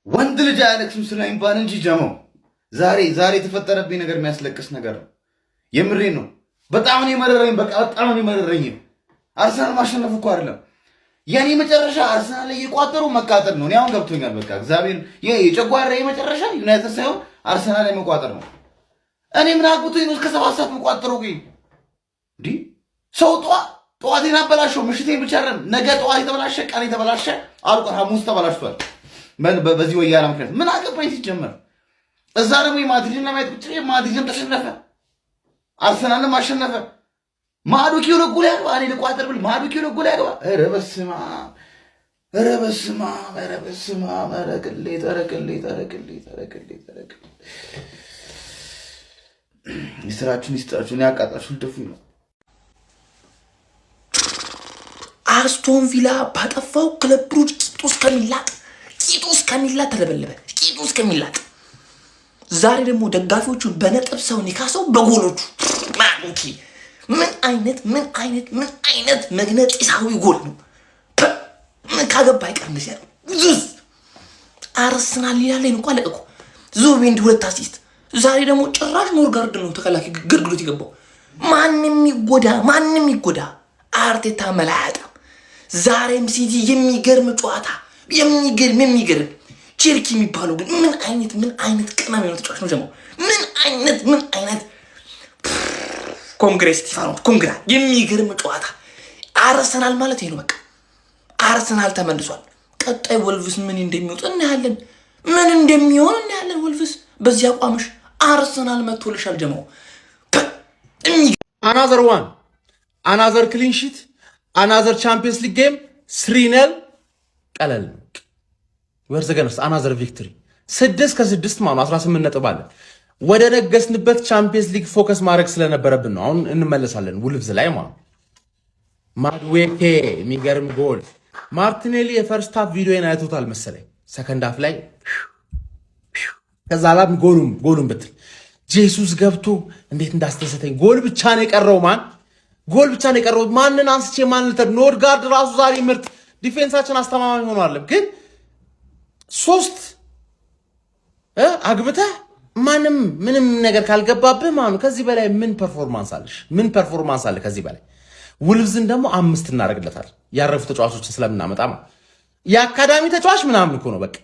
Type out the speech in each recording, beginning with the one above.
ወንድ ልጅ አያለቅስም ስለሚባል እንጂ ጀመው ዛሬ የተፈጠረብኝ ነገር የሚያስለቅስ ነገር ነው። የምሬ ነው። በጣም ነው የመረረኝ። በቃ በጣም ነው የመረረኝ። አርሰናል ማሸነፍ እኮ አይደለም የኔ መጨረሻ፣ አርሰናል ላይ የቋጠሩ መቃጠል ነው። እኔ አሁን ገብቶኛል። በቃ እግዚአብሔር የጨጓራ የመጨረሻ ዩናይትድ ሳይሆን አርሰናል ላይ መቋጠር ነው። እኔ ምን አግብቶኝ ነው እስከ 7 ሰዓት መቋጠሩ? እንዴ ሰው ጠዋቴን አበላሸው፣ ምሽቴን ብቻ አይደለም ነገ ጠዋት የተበላሸ ቀን የተበላሸ አልቆ ሐሙስ ተበላሽቷል። በዚህ ወያላ ምክንያት ምን አገባኝ ሲጀመር። እዛ ደግሞ የማድሪድን ለማየት ብቻ ማድሪድም ተሸነፈ፣ አርሰናልም አሸነፈ። ማዱኪ ወደ ጎል ያገባ፣ እኔ ልቋጠር ብል ማዱኪ ወደ ጎል ያገባ። ኧረ በስመ አብ፣ ኧረ በስመ አብ፣ ኧረ በስመ አብ፣ ኧረ ቅሌት፣ ኧረ ቅሌት፣ ኧረ ቅሌት፣ ኧረ ቅሌት፣ ኧረ ቅሌት። የሥራችሁን ይስጣችሁን፣ ያቃጣችሁ ልደፉኝ ነው። አስቶን ቪላ ባጠፋው ክለብ ብሩጅ ቂጡ እስከሚላጥ ተለበለበ። ቂጡ እስከሚላጥ ዛሬ ደግሞ ደጋፊዎቹን በነጥብ ሰው የካሰው በጎሎቹ። ማዱኪ ምን አይነት መግነጢሳዊ ጎል ነው! ምን ካገባ አይቀር እንደዚህ ያለው ዙዝ አርሰናል ይላል እንኳን ለእኮ ዙቢንዲ 2 አሲስት። ዛሬ ደግሞ ጭራሽ ኖርጋርድ ነው ተከላካይ ግርግሩት ይገባው። ማንም ይጎዳ አርቴታ መላጣ። ዛሬም ሲቲ የሚገርም ጨዋታ የሚገርም ቼልሲ የሚባለው ግን ምን አይነት ቅመም ነው ተጫዋች ነው ጀማው። ምን አይነት ኮንግሬስ ስቲፋኖ ኮንግራ የሚገርም ጨዋታ። አርሰናል ማለት ይሄ ነው በቃ። አርሰናል ተመልሷል። ቀጣይ ወልቭስ ምን እንደሚወጣ እናያለን። ምን እንደሚሆን እናያለን። ወልቭስ በዚህ አቋምሽ አርሰናል መጥቶልሻል ጀማው። አናዘር ዋን አናዘር ክሊን ሺት አናዘር ቻምፒየንስ ሊግ ጌም 3-0 ቀለል ወርዘገነስ አናዘር ቪክቶሪ 6-6 ማለት 18 ነጥብ አለ። ወደ ነገስንበት ቻምፒየንስ ሊግ ፎከስ ማድረግ ስለነበረብን ነው። አሁን እንመለሳለን ውልቭዝ ላይ ማለት ማድዌኬ የሚገርም ጎል። ማርቲኔሊ የፈርስት ሃፍ ቪዲዮን አይቶታል መሰለኝ። ሰከንድ ሃፍ ላይ ከዛ ላም ጎሉን ብትል ጄሱስ ገብቶ እንዴት እንዳስተሰተኝ። ጎል ብቻ ነው የቀረው ማንን አንስቼ ኖርጋርድ ራሱ ዛሬ ምርጥ ዲፌንሳችን አስተማማኝ ሆኗል። ግን 3 አግብተህ ምንም ነገር ካልገባብህ ከዚህ በላይ ምን ፐርፎርማንስ አለ ከዚህ በላይ? ውልቭዝን ደግሞ 5 እናደርግለታል። ያረፉ ተጫዋቾችን ስለምናመጣ የአካዳሚ ተጫዋች ምናምን እኮ ነው በቃ።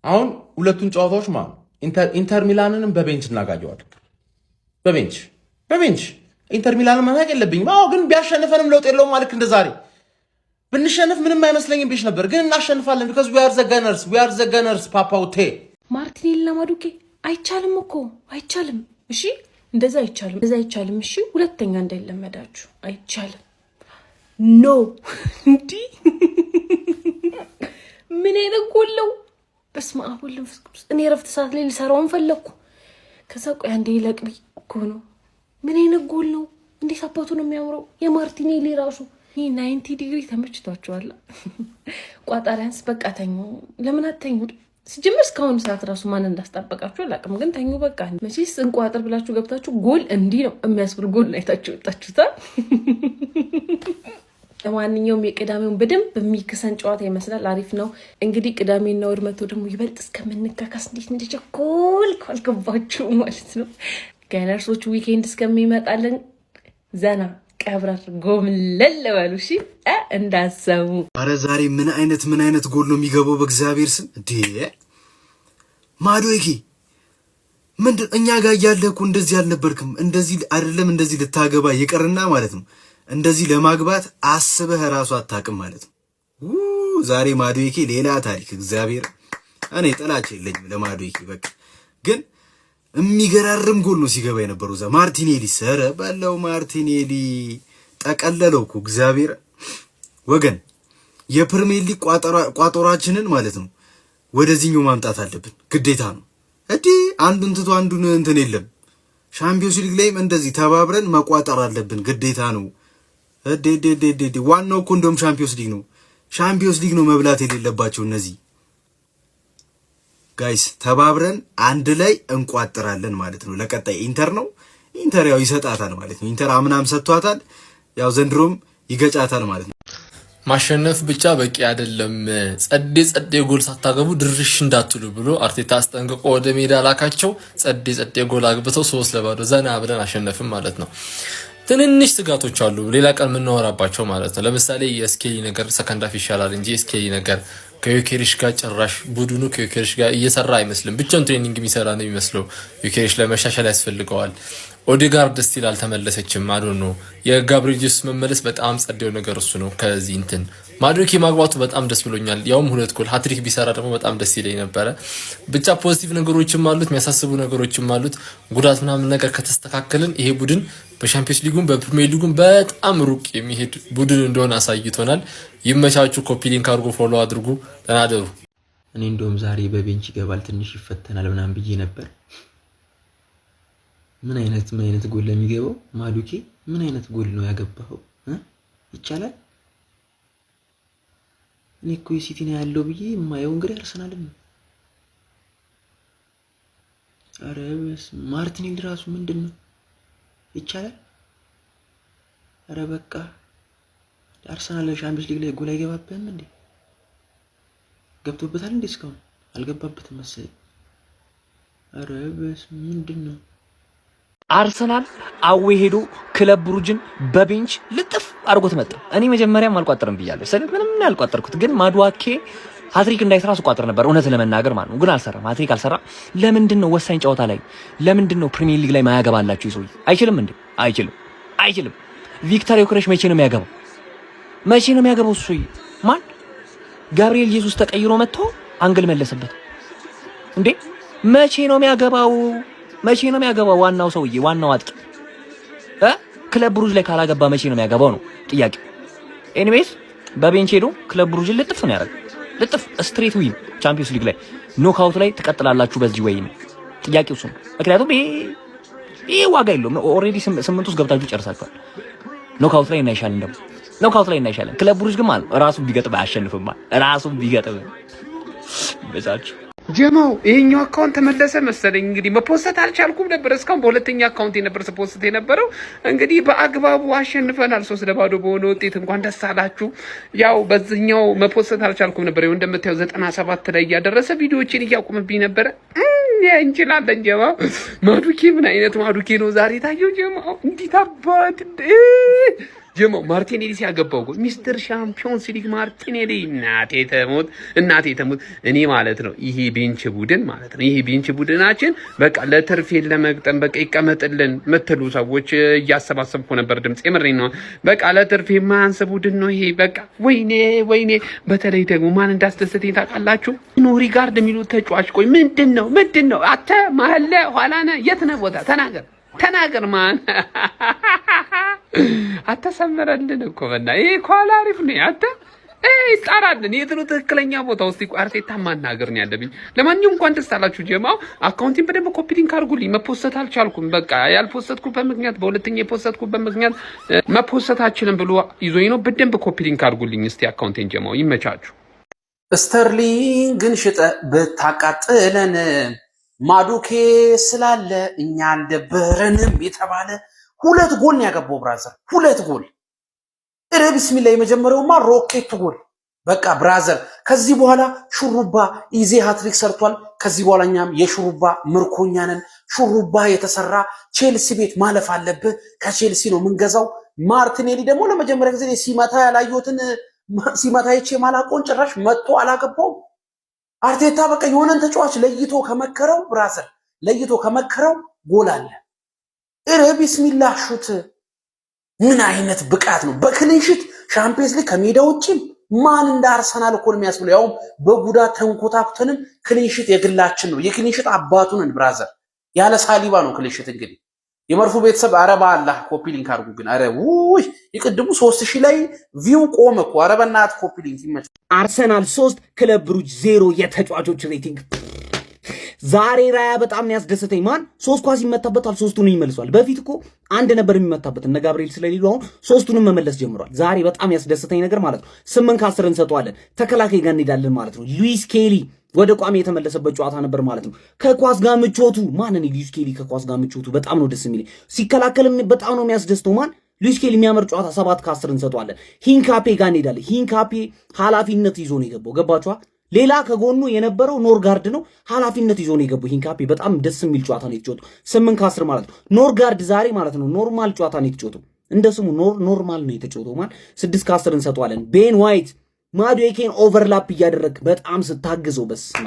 አሁን ሁለቱን ጨዋታዎች ኢንተር ሚላንንም በቤንች እናጋጀዋለን። በቤንች ኢንተር ሚላንን መናቅ የለብኝም። ግን ቢያሸንፈንም ለውጥ የለውም ማለት እንደ ዛሬ ብንሸንፍ ምንም አይመስለኝም ብዬሽ ነበር፣ ግን እናሸንፋለን። because we are the gunners ፓፓውቴ ማርቲኔሊ እና ማዱኬ አይቻልም እኮ አይቻልም። እሺ እንደዛ አይቻልም። እሺ ሁለተኛ እንዳይለመዳችሁ አይቻልም። ኖ እንዲ ምን አይነጎለው በስመ አብ ወወልድ ወመንፈስ ቅዱስ። እኔ ረፍት ሰዓት ላይ ልሰራውን ፈለኩ። ከዛ ቆይ አንዴ ለቅቢ እኮ ነው። ምን አይነጎል ነው! እንዴት አባቱ ነው የሚያምረው! የማርቲኔሊ ራሱ 90 ዲግሪ ተመችቷቸዋል። ቋጣሪያንስ በቃ ተኙ። ለምን አተኙ? ሲጀምር እስካሁን ሰዓት ራሱ ማን እንዳስጠበቃችሁ አላውቅም፣ ግን ተኙ በቃ። መቼስ እንቋጥር ብላችሁ ገብታችሁ ጎል እንዲህ ነው የሚያስብል ጎል አይታችሁ ወጣችሁታል። ለማንኛውም የቅዳሜውን በደንብ የሚከሰን ጨዋታ ይመስላል። አሪፍ ነው። እንግዲህ ቅዳሜና እሑድ መቶ ደግሞ ይበልጥ እስከምንካካስ እንዴት እንደቸኮል ካልገባችሁ ማለት ነው። ጋይነርሶች ዊኬንድ እስከሚመጣልን ዘና ቀብረር ጎምለል በሉ እሺ፣ እንዳሰቡ። አረ ዛሬ ምን አይነት ጎል ነው የሚገባው በእግዚአብሔር ስም እንዴ! ማዱኬ ምንድን እኛ ጋር እያለህ እኮ እንደዚህ አልነበርክም። እንደዚህ አይደለም እንደዚህ ልታገባ ይቀርና ማለት ነው እንደዚህ ለማግባት አስበህ ራሱ አታውቅም ማለት ነው። ዛሬ ማዱኬ ሌላ ታሪክ። እግዚአብሔር እኔ ጥላቻ የለኝም ለማዱኬ በቃ። ግን የሚገራርም ጎል ነው ሲገባ የነበረው ዛ ማርቲኔሊ ሰረ ባለው ማርቲኔሊ ጠቀለለው እኮ እግዚአብሔር ወገን። የፕሪሚየር ሊግ ቋጠሯችንን ማለት ነው ወደዚህኛው ማምጣት አለብን ግዴታ ነው። አንዱን ትቶ አንዱን እንትን የለም። ሻምፒዮንስ ሊግ ላይም እንደዚህ ተባብረን መቋጠር አለብን ግዴታ ነው። ዋናው እኮ እንደውም ሻምፒዮንስ ሊግ ነው መብላት የሌለባቸው እነዚህ ጋይስ። ተባብረን አንድ ላይ እንቋጥራለን ማለት ነው። ለቀጣይ ኢንተር ነው። ኢንተር ያው ይሰጣታል ማለት ነው። ኢንተር አምናም ሰጥቷታል፣ ያው ዘንድሮም ይገጫታል ማለት ነው። ማሸነፍ ብቻ በቂ አይደለም፣ ጸዴ ጎል ሳታገቡ ድርሽ እንዳትሉ ብሎ አርቴታ አስጠንቅቆ ወደ ሜዳ ላካቸው። ጸዴ ጎል አግብተው 3-0 ዘና ብለን አሸነፍም ማለት ነው። ትንንሽ ስጋቶች አሉ ሌላ ቀን የምናወራባቸው ማለት ነው። ለምሳሌ የስኬሊ ነገር ሰከንድ ሃፍ ይሻላል እንጂ የስኬሊ ነገር ከዩኬሪሽ ጋር ጭራሽ ቡድኑ ከዩኬሪሽ ጋር እየሰራ አይመስልም። ብቻውን ትሬኒንግ የሚሰራ ነው የሚመስለው። ዩኬሪሽ ለመሻሻል ያስፈልገዋል። ኦዴጋርድ ስቲል አልተመለሰችም። ነው የጋብሪኤል ጄሱስ መመለስ በጣም ጸደው ነገር እሱ ነው። ከዚህ እንትን ማዱኬ ማግባቱ በጣም ደስ ብሎኛል። ያውም 2 ጎል ሃትሪክ ቢሰራ ደግሞ በጣም ደስ ይለኝ ነበረ። ብቻ ፖዚቲቭ ነገሮችም አሉት፣ የሚያሳስቡ ነገሮችም አሉት። ጉዳት ምናምን ነገር ከተስተካከልን ይሄ ቡድን በሻምፒዮንስ ሊጉም በፕሪሚየር ሊጉም በጣም ሩቅ የሚሄድ ቡድን እንደሆነ አሳይቶናል። ይመቻቹ። ኮፒ ሊንክ አድርጉ፣ ፎሎ አድርጉ። ተናደሩ። እኔ እንደውም ዛሬ በቤንች ይገባል ትንሽ ይፈተናል ምናምን ብዬ ነበር። ምን አይነት ጎል ለሚገባው ማዱኬ ምን አይነት ጎል ነው ያገባው? ይቻላል። እኔ እኮ ሲቲ ነው ያለው ብዬ የማየው እንግዲህ አርሰናል ነው። አረ ማርቲኔሊ ራሱ ምንድነው? ይቻላል። አረ በቃ አርሰናል ሻምፒዮንስ ሊግ ላይ ጎል አይገባብህም እንዴ? ገብቶበታል እንዴ? እስካሁን አልገባበትም መሰለኝ። አረ ምንድነው? አርሰናል አዌ ሄዶ ክለብ ብሩጅን በቤንች ልጥፍ አድርጎት መጣ። እኔ መጀመሪያም አልቋጠርም ብያለሁ። ምንም ያልቋጠርኩት ግን ማዱኬ ሃትሪክ እንዳይሰራ ስቋጠር ነበር እውነት ለመናገር ማለት ነው። ግን አልሰራም፣ ሃትሪክ አልሰራ። ለምንድን ነው ወሳኝ ጨዋታ ላይ ለምንድን ነው ፕሪሚየር ሊግ ላይ ማያገባላችሁ? ይሶይ አይችልም እንዴ? አይችልም። ቪክተር ዮከሬሽ መቼ ነው የሚያገባው? እሱ ማን? ጋብሪኤል ጄሱስ ተቀይሮ መጥቶ አንግል መለሰበት እንዴ? መቼ ነው የሚያገባው? ዋናው ሰውዬ ዋናው አጥቂ ክለብ ብሩጅ ላይ ካላገባ መቼ ነው የሚያገባው ነው ጥያቄ። ኤኒዌይስ በቤንች ሄዶ ክለብ ብሩጅን ልጥፍ ነው ያደረገው። ልጥፍ ስትሬት ዊን ቻምፒዮንስ ሊግ ላይ ኖክአውት ላይ ትቀጥላላችሁ በዚህ ወይ ነው ጥያቄው እሱ ነው። ምክንያቱም ይሄ ዋጋ የለውም። ኦልሬዲ 8 ውስጥ ገብታችሁ ጨርሳችኋል። ኖክአውት ላይ እናይሻለን። ክለብ ብሩጅ ግን ማለት ራሱን ቢገጥም አያሸንፍም። ራሱን ቢገጥም በዛችሁ ጀማው ይሄኛው አካውንት ተመለሰ መሰለኝ። እንግዲህ መፖስት አልቻልኩም ነበር እስካሁን በሁለተኛ አካውንት የነበር ስፖስት የነበረው። እንግዲህ በአግባቡ አሸንፈናል 3-0 በሆነ ውጤት። እንኳን ደስ አላችሁ። ያው በዚህኛው መፖስት አልቻልኩም ነበር። ይኸው እንደምታየው 97 ላይ እያደረሰ ቪዲዮዎችን እያቆምብኝ ነበር። እንችላለን ጀማው። ማዱኬ ምን አይነት ማዱኬ ነው ዛሬ ታየው ጀማው። እንዴት አባት ጀማው ማርቲኔሊ ሲያገባው ጎል ሚስተር ሻምፒዮንስ ሊግ ማርቲኔሊ እናቴ ተሞት። እኔ ማለት ነው ይሄ ቤንች ቡድን ማለት ነው ይሄ ቤንች ቡድናችን በቃ ለትርፌን ለመግጠም በቃ ይቀመጥልን ምትሉ ሰዎች እያሰባሰብኩ ነበር ድምጽ። የምሬን ነው። በቃ ለትርፌ ማንስ ቡድን ነው ይሄ በቃ። ወይኔ በተለይ ደግሞ ማን እንዳስደሰተኝ ታውቃላችሁ? ኖሪጋርድ የሚሉት ተጫዋች። ቆይ ምንድነው አተ ማለ ኋላነ የት ነው ቦታ ተናገር ማን አተሰመረልን እኮ በና ይሄ ኳላ አሪፍ ነው። ይጣራልን የት ነው ትክክለኛ ቦታ ውስጥ አርቴታ ማናገር ነው ያለብኝ። ለማንኛውም እንኳን ደስ አላችሁ ጀማው። አካውንቲን በደንብ ኮፒ ሊንክ አድርጉልኝ። መፖሰት አልቻልኩም። በቃ ያልፖሰትኩበት ምክንያት በሁለተኛ የፖሰትኩበት ምክንያት መፖሰታችንን ብሎ ይዞኝ ነው። በደንብ ኮፒ ሊንክ አድርጉልኝ እስቲ አካውንቲን ጀማው። ይመቻችሁ። ስተርሊንግን ሽጠ ብታቃጥለን ማዱኬ ስላለ እኛ አልደበረንም የተባለ 2 ጎል ነው ያገባው ብራዘር። 2 ጎል እረ ቢስሚላህ። የመጀመሪያውማ ሮኬት ጎል በቃ ብራዘር። ከዚህ በኋላ ሹሩባ ኢዜ ሃትሪክ ሰርቷል። ከዚህ በኋላ እኛም የሹሩባ ምርኮኛ ነን። ሹሩባ የተሰራ ቼልሲ ቤት ማለፍ አለብህ። ከቼልሲ ነው የምንገዛው። ማርቲኔሊ ደግሞ ለመጀመሪያ ጊዜ ሲመታ ያላየሁትን ሲመታ ይቼ ማላቆን ጭራሽ መጥቶ አላገባውም። አርቴታ በቃ የሆነን ተጫዋች ለይቶ ከመከረው ብራዘር ጎል አለ። እረ ቢስሚላህ ሹት። ምን አይነት ብቃት ነው! በክሊንሺት ሻምፒየንስ ሊግ ከሜዳ ውጪም ማን እንደ አርሰናል እኮ የሚያስብለው ያው በጉዳት ተንኮታኩተንም ክሊንሺት የግላችን ነው። የክሊንሺት አባቱን ብራዘር ያለ ሳሊባ ነው ክሊንሺት። እንግዲህ የመርፉ ቤተሰብ አረባ አላህ ኮፒ ሊንክ አድርጉ። ግን አረ ውይ ይቅድሙ 3000 ላይ ቪው ቆመ እኮ። አረ በእናትህ ኮፒ ሊንክ ይመች። አርሰናል 3 ክለብ ብሩጅ 0 የተጫዋቾች ሬቲንግ። ዛሬ ራያ በጣም ነው ያስደሰተኝ። ማን 3 ኳስ ይመታበታል፣ 3ቱን ይመልሷል። በፊት እኮ 1 ነበር የሚመታበት እነ ጋብሪኤል ስለሌሉ አሁን 3ቱንም መመለስ ጀምሯል። ዛሬ በጣም ያስደሰተኝ ነገር ማለት ነው 8 ከ10 እንሰጠዋለን። ተከላካይ ጋር እንሄዳለን ማለት ነው። ሉዊስ ኬሊ ወደ ቋሚ የተመለሰበት ጨዋታ ነበር ማለት ነው። ከኳስ ጋር ምቾቱ ሉዊስ ኬሊ ከኳስ ጋር ምቾቱ በጣም ነው ደስ የሚለኝ። ሲከላከልም በጣም ነው የሚያስደስተው። ማን ሉዊስ ስኬሊ የሚያምር ጨዋታ 7-10 እንሰጠዋለን። ሂንካፔ ጋር እንሄዳለን። ሂንካፔ ኃላፊነት ይዞ ነው የገባው። ገባችኋ? ሌላ ከጎኑ የነበረው ኖርጋርድ ነው። ኃላፊነት ይዞ ነው የገባው። ሂንካፔ በጣም ደስ የሚል ጨዋታ ነው የተጫወተው። 8-10 ማለት ነው። ኖርጋርድ ዛሬ ማለት ነው ኖርማል ጨዋታ ነው የተጫወተው። እንደ ስሙ ኖርማል ነው የተጫወተው ማለት 6-10 እንሰጠዋለን። ቤን ዋይት ማዱኬን ኦቨርላፕ እያደረግ በጣም ስታግዘው በስማ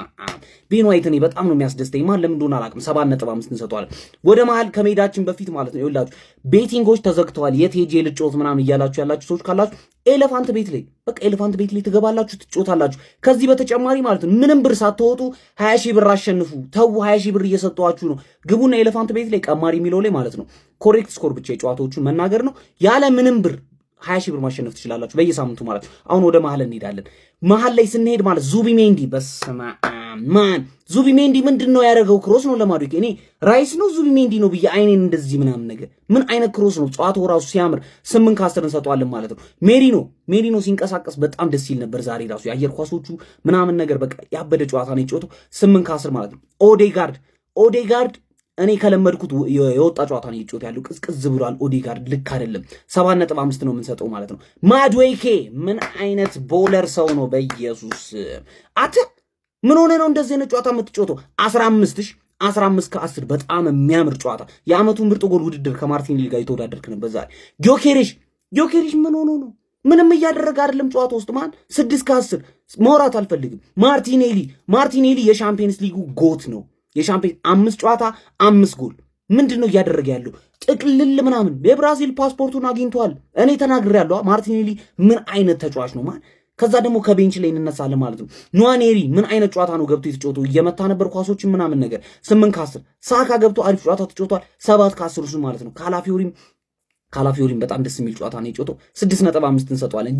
ቤን ዋይት እኔ በጣም ነው የሚያስደስተኝ። ማን ለምን እንደሆነ አላውቅም። 7.5 እንሰጠዋለን። ወደ መሀል ከሜዳችን በፊት ማለት ነው ይኸውላችሁ ቤቲንጎች ተዘግተዋል። የት ሄጄ ልጮት ምናምን እያላችሁ ያላችሁ ሰዎች ካላችሁ ኤሌፋንት ቤት ላይ በቃ ኤሌፋንት ቤት ላይ ትገባላችሁ፣ ትጮታላችሁ። ከዚህ በተጨማሪ ማለት ነው ምንም ብር ሳትወጡ 20 ሺህ ብር አሸንፉ። ተው 20 ሺህ ብር እየሰጠዋችሁ ነው። ግቡና ኤሌፋንት ቤት ላይ ቀማሪ የሚለው ላይ ማለት ነው ኮሬክት ስኮር ብቻ የጨዋታዎቹን መናገር ነው። ያለ ምንም ብር 20 ሺህ ብር ማሸነፍ ትችላላችሁ በየሳምንቱ ማለት ነው። አሁን ወደ መሀል እንሄዳለን። መሀል ላይ ስንሄድ ማለት ዙቢሜንዲ በስማ ማን ዙቢሜንዲ ምንድን ነው ያደረገው? ክሮስ ነው ለማዱኬ። እኔ ራይስ ነው ዙቢሜንዲ ነው ብዬ አይኔን እንደዚህ ምናምን ነገር ምን አይነት ክሮስ ነው? ጨዋታው ራሱ ሲያምር 8-10 እንሰጠዋለን ማለት ነው። ሜሪኖ ሲንቀሳቀስ በጣም ደስ ይል ነበር ዛሬ ራሱ የአየር ኳሶቹ ምናምን ነገር በቃ ያበደ ጨዋታ ነው የጨዋታው 8-10 ማለት ነው። ኦዴጋርድ እኔ ከለመድኩት የወጣ ጨዋታ ነው እየጮት ያለው። ቅዝቅዝ ብሏል። ኦዴጋርድ ልክ አይደለም። 7.5 ነው የምንሰጠው ማለት ነው። ማዱኬ ምን አይነት ቦለር ሰው ነው በኢየሱስ አተ ምን ሆነ ነው እንደዚህ አይነት ጨዋታ የምትጮተው? 15-10 በጣም የሚያምር ጨዋታ። የአመቱ ምርጥ ጎል ውድድር ከማርቲኔሊ ጋር የተወዳደርክ ነበር ዛሬ። ጊዮኬሬሽ ምን ሆኖ ነው? ምንም እያደረገ አይደለም ጨዋታ ውስጥ ማን 6-10 ማውራት አልፈልግም። ማርቲኔሊ የሻምፒየንስ ሊጉ ጎት ነው። የሻምፒየን 5 ጨዋታ 5 ጎል ምንድን ነው እያደረገ ያለው? ጥቅልል ምናምን የብራዚል ፓስፖርቱን አግኝቷል። እኔ ተናግሬያለሁ። ማርቲኔሊ ምን አይነት ተጫዋች ነው ማን። ከዛ ደግሞ ከቤንች ላይ እንነሳለን ማለት ነው። ኗኔሪ ምን አይነት ጨዋታ ነው ገብቶ የተጫወተው? እየመታ ነበር ኳሶችን ምናምን ነገር 8-10 ሳካ ገብቶ አሪፍ ጨዋታ ተጫውቷል። 7-10 እሱ ማለት ነው። ካላፊዮሪም በጣም ደስ የሚል ጨዋታ ነው የጫወተው። 6.5 እንሰጠዋለን።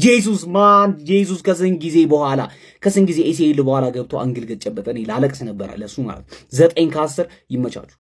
ጄሱስ ከስንት ጊዜ ኤሲኤል በኋላ ገብቶ አንግል ገጨበጠ። እኔ ላለቅስ ነበር ለሱ ማለት ነው። 9-10 ይመቻችሁ።